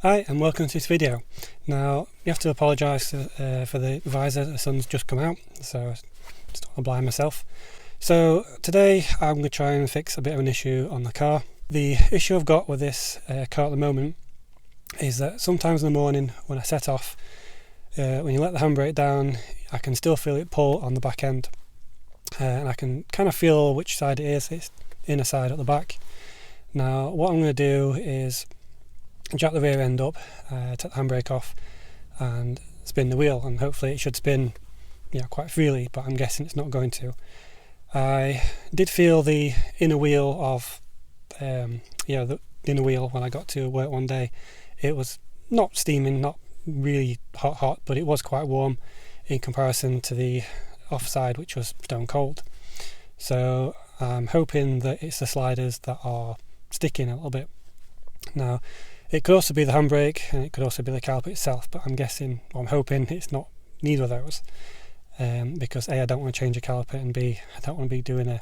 Hi and welcome to this video. Now you have to apologise for the visor, the sun's just come out, so I just want to blind myself. So today I'm going to try and fix a bit of an issue on the car. The issue I've got with this car at the moment is that sometimes in the morning when I set off, when you let the handbrake down, I can still feel it pull on the back end, and I can kind of feel which side it is. It's inner side at the back. Now what I'm going to do is jack the rear end up, take the handbrake off and spin the wheel, and hopefully it should spin quite freely, but I'm guessing it's not going to. I did feel the inner wheel of the inner wheel when I got to work one day. It was not steaming, not really hot, but it was quite warm in comparison to the offside, which was stone cold. So I'm hoping that it's the sliders that are sticking a little bit. Now it could also be the handbrake and it could also be the caliper itself, but I'm guessing, or I'm hoping it's not neither of those, because A, I don't want to change a caliper, and B, I don't want to be doing a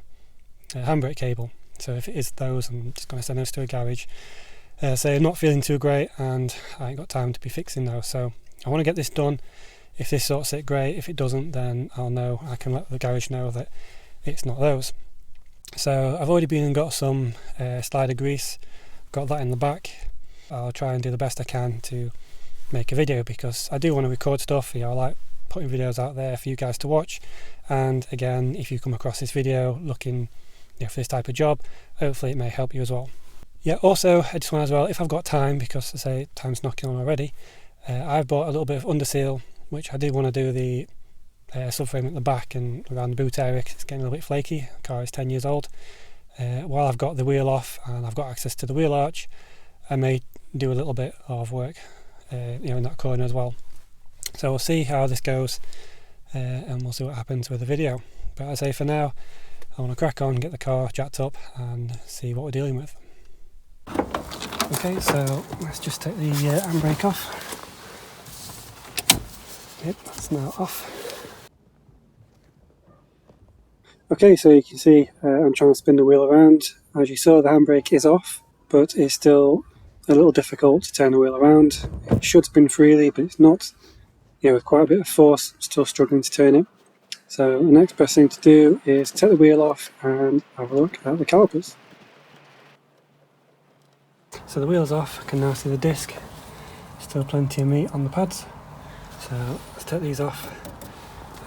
handbrake cable. So if it is those, I'm just going to send those to a garage. So I'm not feeling too great and I ain't got time to be fixing those, so I want to get this done. If this sorts it, great. If it doesn't, then I'll know, I can let the garage know that it's not those. So I've already been and got some slider grease, got that in the back. I'll try and do the best I can to make a video, because I do want to record stuff. I like putting videos out there for you guys to watch, and again, if you come across this video looking for this type of job, hopefully it may help you as well. Also I just want as well, if I've got time, because I say time's knocking on already, I've bought a little bit of underseal, which I did want to do the subframe at the back and around the boot area, because it's getting a little bit flaky. The car is 10 years old. While I've got the wheel off and I've got access to the wheel arch, I may do a little bit of work in that corner as well. So we'll see how this goes, and we'll see what happens with the video. But I say for now, I want to crack on, get the car jacked up and see what we're dealing with. Okay, so let's just take the handbrake off. Yep, that's now off. Okay, so you can see I'm trying to spin the wheel around. As you saw, the handbrake is off, but it's still a little difficult to turn the wheel around. It should spin freely, but it's not. With quite a bit of force, I'm still struggling to turn it. So the next best thing to do is take the wheel off and have a look at the calipers. So the wheel's off, I can now see the disc. Still plenty of meat on the pads. So let's take these off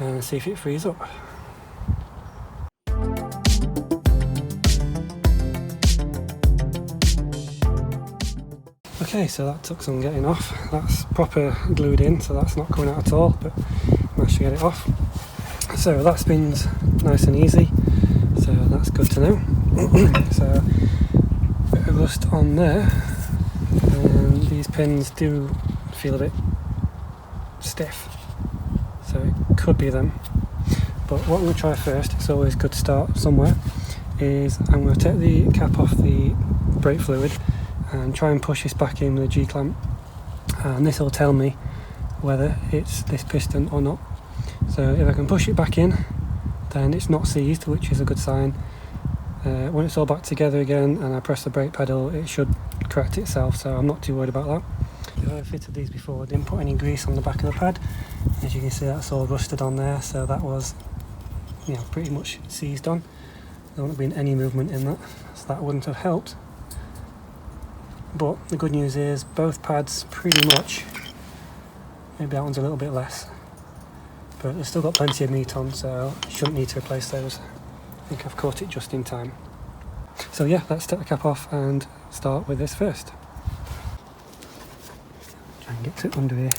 and see if it frees up. Okay, so that took some getting off. That's proper glued in, so that's not coming out at all, but managed to get it off. So that spins nice and easy, so that's good to know. So a bit of rust on there, and these pins do feel a bit stiff, so it could be them. But what I'm going to try first, it's always good to start somewhere, is I'm going to take the cap off the brake fluid and try and push this back in with a G-clamp, and this will tell me whether it's this piston or not. So if I can push it back in, then it's not seized, which is a good sign. When it's all back together again and I press the brake pedal, it should correct itself, so I'm not too worried about that. I've fitted these before, I didn't put any grease on the back of the pad. As you can see, that's all rusted on there, so that was pretty much seized on. There wouldn't have been any movement in that, so that wouldn't have helped. But the good news is both pads pretty much, maybe that one's a little bit less, but they've still got plenty of meat on, so I shouldn't need to replace those. I think I've caught it just in time. So yeah, let's take the cap off and start with this first. Try and get it under here.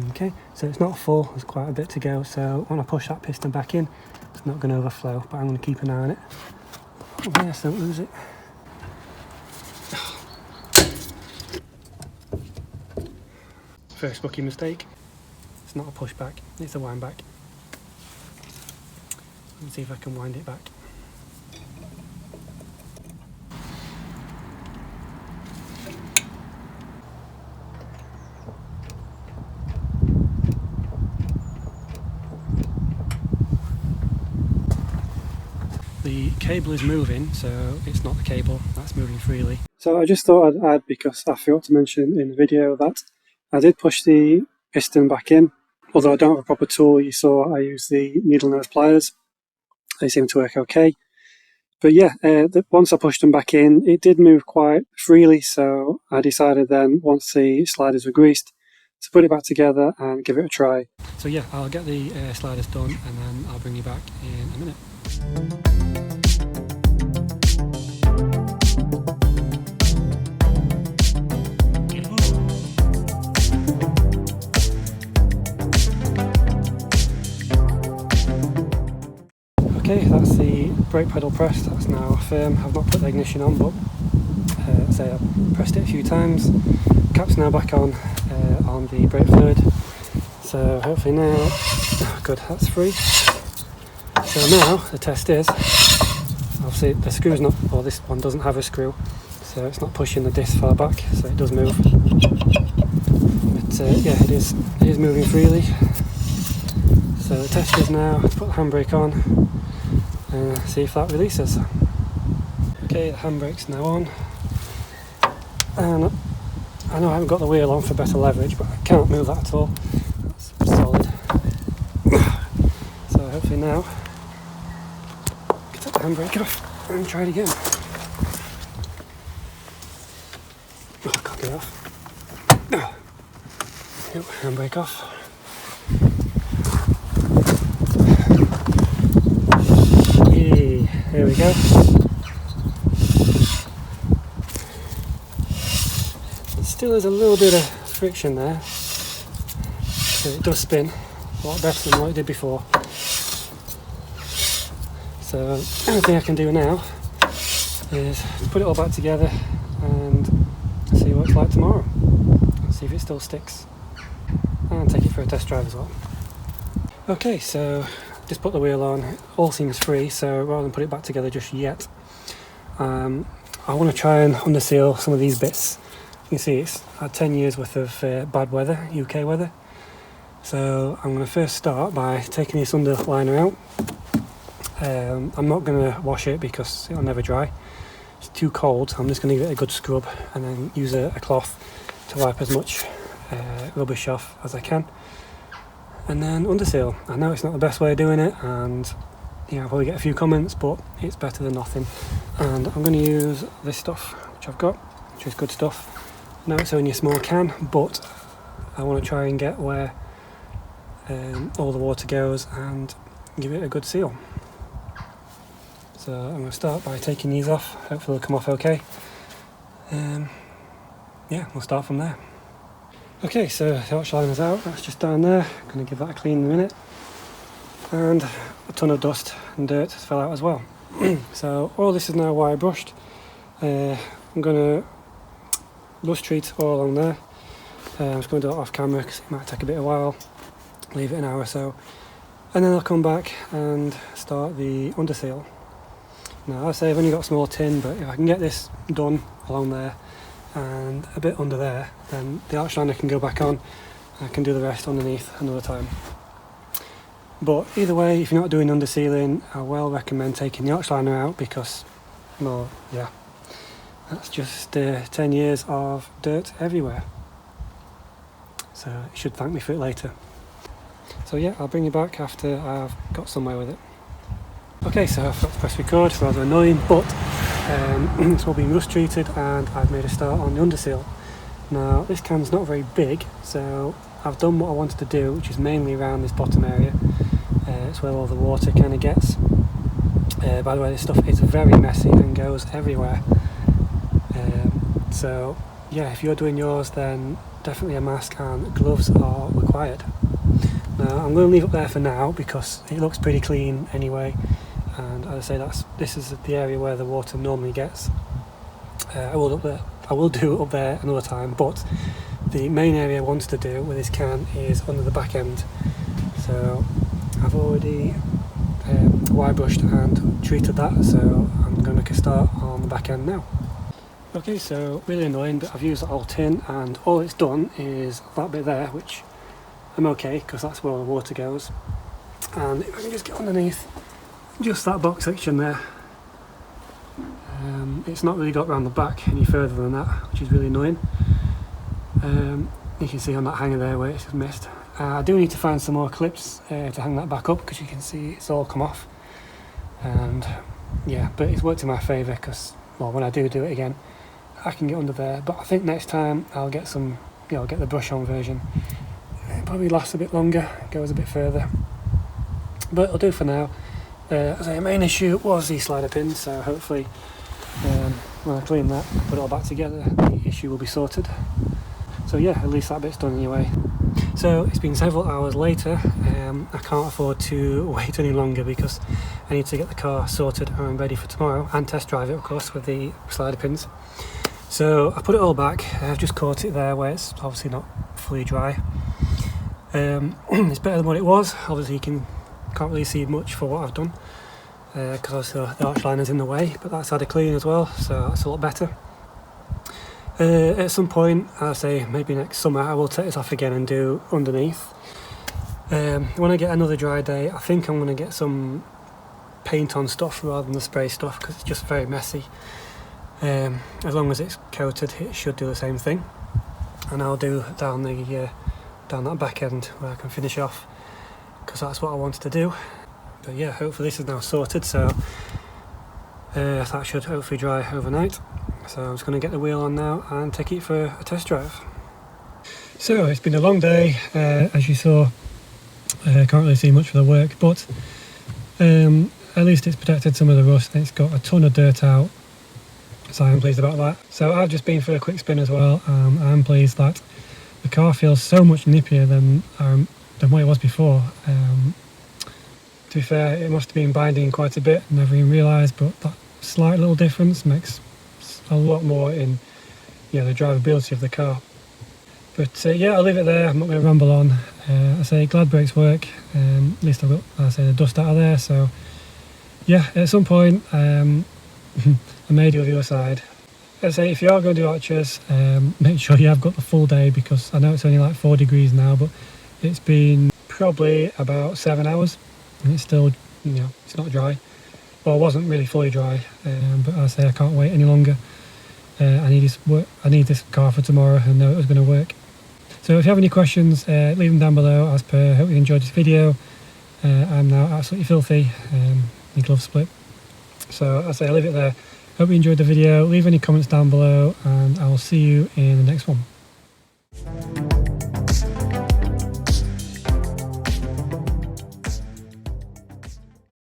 Okay, so it's not full, there's quite a bit to go, so when I push that piston back in, it's not going to overflow, but I'm going to keep an eye on it. Oh yes, don't lose it. First rookie mistake. It's not a push back, it's a wind back. Let's see if I can wind it back. the cable is moving, so it's not the cable that's moving freely. So I just thought I'd add, because I forgot to mention in the video, that I did push the piston back in. Although I don't have a proper tool, you saw I used the needle nose pliers. They seem to work okay. But yeah, once I pushed them back in, it did move quite freely, so I decided then, once the sliders were greased, to put it back together and give it a try. So yeah, I'll get the sliders done and then I'll bring you back in a minute. Okay, that's the brake pedal pressed, that's now firm. I've not put the ignition on, but say I've pressed it a few times. Cap's now back on the brake fluid, so hopefully now, oh good, that's free. So now the test is, obviously the screw's not, or this one doesn't have a screw, so it's not pushing the disc far back, so it does move. But yeah, it is moving freely. So the test is now to put the handbrake on and see if that releases. Okay, the handbrake's now on, and I know I haven't got the wheel on for better leverage, but I can't move that at all. That's solid. So hopefully now I can take the handbrake off and try it again. Oh, I can't get it off. Yep, handbrake off. Here we go. It still has a little bit of friction there, so it does spin a lot better than what it did before. So the only thing I can do now is put it all back together and see what it's like tomorrow. See if it still sticks, and take it for a test drive as well. Okay, so just put the wheel on, it all seems free, so rather than put it back together just yet, I want to try and underseal some of these bits. You can see it's had 10 years worth of bad weather, UK weather. So I'm going to first start by taking this underliner out. I'm not going to wash it because it'll never dry. It's too cold, so I'm just going to give it a good scrub and then use a cloth to wipe as much rubbish off as I can. And then underseal. I know it's not the best way of doing it, and I'll probably get a few comments, but it's better than nothing. And I'm going to use this stuff which I've got, which is good stuff. I know it's only a small can, but I want to try and get where all the water goes and give it a good seal. So I'm going to start by taking these off. Hopefully they'll come off okay. Yeah, we'll start from there. Okay, so the arch liner's out, that's just down there. I'm going to give that a clean in a minute. And a ton of dust and dirt fell out as well. So all this is now wire brushed. I'm going to rust treat all along there. I'm just going to do it off camera because it might take a bit of a while. Leave it an hour or so. And then I'll come back and start the underseal. Now I say I've only got a small tin, but if I can get this done along there and a bit under there, then the arch liner can go back on. I can do the rest underneath another time. But either way, if you're not doing undersealing, I well recommend taking the arch liner out because, well, yeah, that's just 10 years of dirt everywhere. So you should thank me for it later. So yeah, I'll bring you back after I've got somewhere with it. Okay, so I've got to press record, rather annoying, but it's all been rust treated and I've made a start on the underseal. Now this can's not very big, so I've done what I wanted to do, which is mainly around this bottom area. It's where all the water kind of gets. By the way, this stuff is very messy and goes everywhere. So yeah, if you're doing yours, then definitely a mask and gloves are required. Now I'm going to leave it there for now because it looks pretty clean anyway. And as I say, this is the area where the water normally gets. I will do it up there another time, but the main area I wanted to do with this can is under the back end. So I've already wire brushed and treated that, so I'm going to make a start on the back end now. Okay, so really annoying, but I've used the whole tin and all it's done is that bit there, which I'm okay because that's where all the water goes. And if I can just get underneath just that box section there, it's not really got round the back any further than that, which is really annoying. You can see on that hanger there where it's just missed. I do need to find some more clips to hang that back up, because you can see it's all come off. And yeah, but it's worked in my favour, because, well, when I do it again, I can get under there. But I think next time I'll get some, I'll get the brush on version. It probably lasts a bit longer, goes a bit further. But it'll do for now. As a main issue was these slider pins, so hopefully when I clean that, put it all back together, the issue will be sorted. So yeah, at least that bit's done anyway. So it's been several hours later. I can't afford to wait any longer, because I need to get the car sorted and ready for tomorrow, and test drive it, of course, with the slider pins. So I put it all back. I've just caught it there where it's obviously not fully dry. It's better than what it was. Obviously you can't really see much for what I've done, because the arch liner's in the way, but that's had a clean as well, so that's a lot better. At some point, I say maybe next summer, I will take this off again and do underneath. When I get another dry day, I think I'm going to get some paint on stuff rather than the spray stuff, because it's just very messy. As long as it's coated, it should do the same thing. And I'll do down that back end where I can finish off, because that's what I wanted to do. But yeah, hopefully this is now sorted, so that should hopefully dry overnight. So I'm just going to get the wheel on now and take it for a test drive. So it's been a long day, as you saw. Can't really see much for the work, but at least it's protected some of the rust. It's got a ton of dirt out, so I'm pleased about that. So I've just been for a quick spin as well. I'm pleased that the car feels so much nippier than what it was before. To be fair, it must have been binding quite a bit, never even realised, but that slight little difference makes a lot more in the drivability of the car. But yeah, I'll leave it there. I'm not going to ramble on. I say glad brakes work. At least I've got the dust out of there. So yeah, at some point I may do the other side. I say if you are going to do arches, make sure you have got the full day, because I know it's only like 4 degrees now, but it's been probably about 7 hours and it's still, it's not dry. Well, it wasn't really fully dry, but I say I can't wait any longer. I need this car for tomorrow, and know it was going to work. So if you have any questions, leave them down below. As per, hope you enjoyed this video. I'm now absolutely filthy. My glove split. So I say I'll leave it there. Hope you enjoyed the video. Leave any comments down below, and I will see you in the next one.